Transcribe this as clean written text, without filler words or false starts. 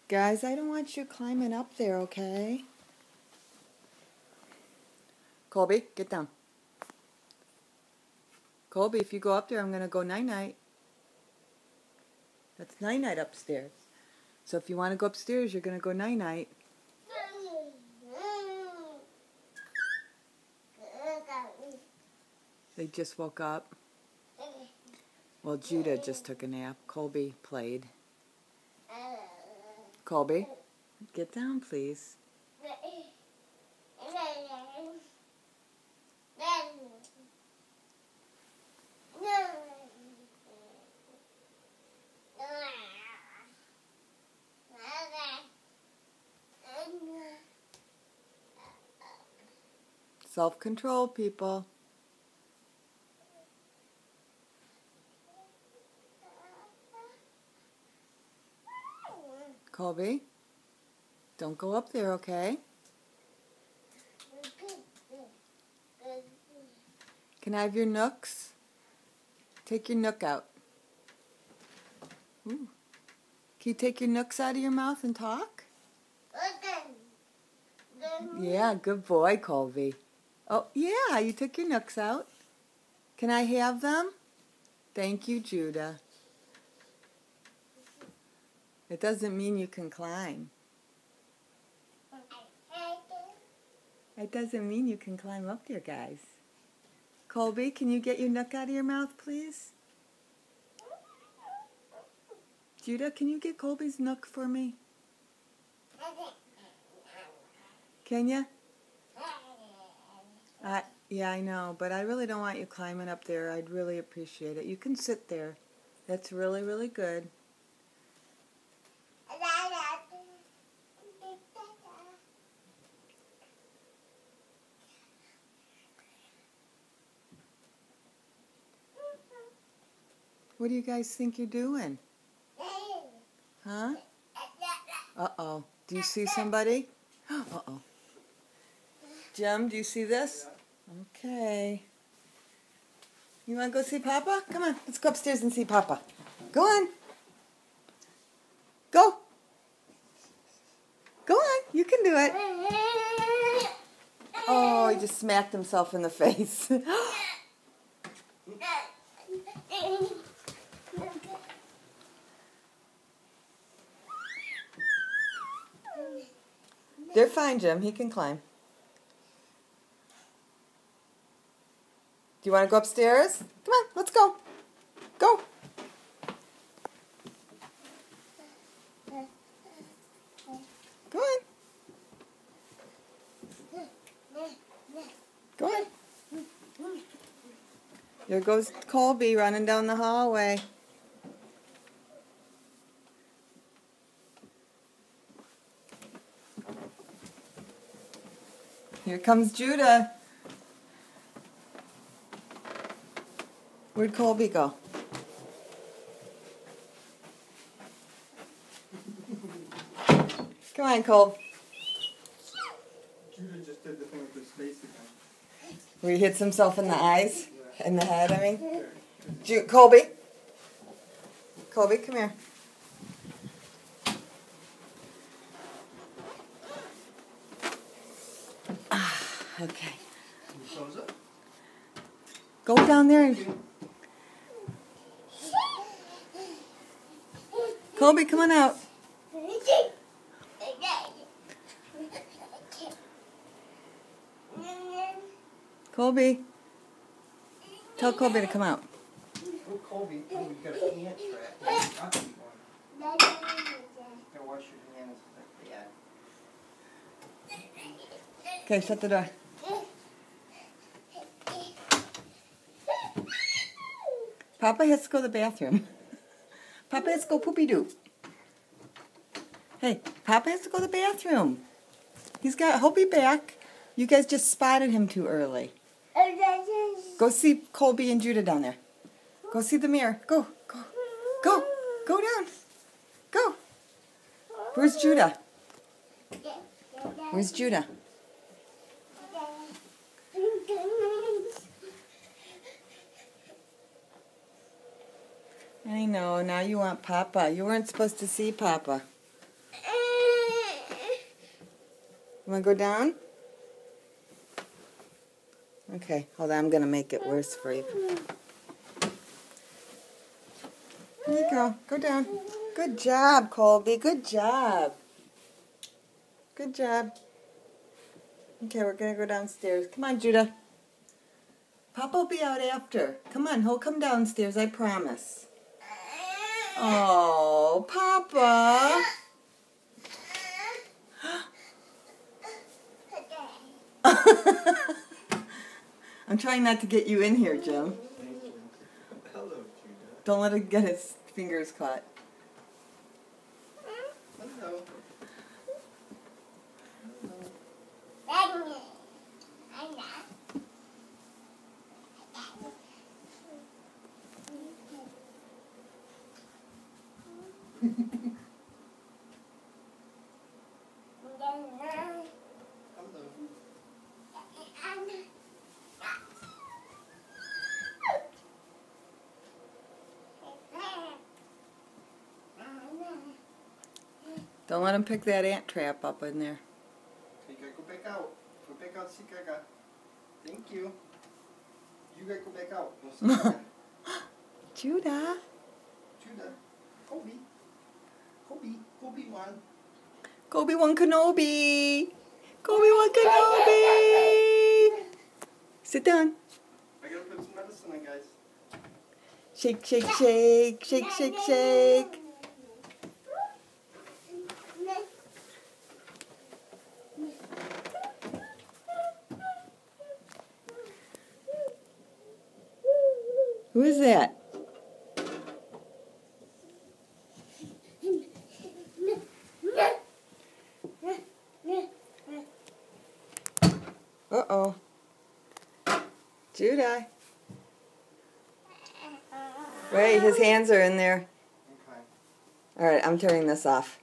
Guys, I don't want you climbing up there, okay? Colby, get down. Colby, if you go up there, I'm going to go night-night. That's night-night upstairs. So if you want to go upstairs, you're going to go night-night. They just woke up. Well, Judah just took a nap. Colby played. Colby, get down, please. Self-control, people. Colby, don't go up there, okay? Can I have your nooks? Take your nook out. Ooh. Can you take your nooks out of your mouth and talk? Yeah, good boy, Colby. Oh, yeah, you took your nooks out. Can I have them? Thank you, Judah. It doesn't mean you can climb. It doesn't mean you can climb up there, guys. Colby, can you get your nook out of your mouth, please? Judah, can you get Colby's nook for me? Can you? Yeah, I know, but I really don't want you climbing up there. I'd really appreciate it. You can sit there. That's really, really good. What do you guys think you're doing? Huh? Uh-oh. Do you see somebody? Uh-oh. Jim, do you see this? Okay. You want to go see Papa? Come on, let's go upstairs and see Papa. Go on. Go. Go on, you can do it. Oh, he just smacked himself in the face. They're fine, Jim. He can climb. Do you want to go upstairs? Come on, let's go. Go. Go on. Go on. There goes Colby running down the hallway. Here comes Judah. Where'd Colby go? Come on, Cole. Judah just did the thing with his face again. Where he hits himself in the eyes? In the head, I mean. Colby. Colby, come here. Okay. Go down there and... Colby, come on out. Colby. Tell Colby to come out. Oh, Colby, you've got an ant trap. Now wash your hands like that. Okay, shut the door. Papa has to go to the bathroom. Papa has to go poopy-doo. Hey, Papa has to go to the bathroom. He'll be back. You guys just spotted him too early. Go see Colby and Judah down there. Go see the mirror. Go, go, go, go down. Go. Where's Judah? Where's Judah? I know, now you want Papa. You weren't supposed to see Papa. You want to go down? Okay, hold on. I'm going to make it worse for you. There you go. Go down. Good job, Colby. Good job. Good job. Okay, we're going to go downstairs. Come on, Judah. Papa will be out after. Come on, he'll come downstairs, I promise. Oh, Papa. I'm trying not to get you in here, Jim. Thank you. Hello, Judah. Don't let him get his fingers caught. Hello. Don't let him pick that ant trap up in there. You gotta go back out. Go back out, see Gaga. Thank you. You gotta go back out. No, see Gaga. Judah. Judah. Kobe. Kobe. Kobe won. Obi-Wan Kenobi. Obi-Wan Kenobi. Sit down. I gotta put some medicine on, guys. Shake, shake, shake. Shake, shake, shake. Who is that? Uh-oh. Judah. Right, his hands are in there. Okay. All right, I'm turning this off.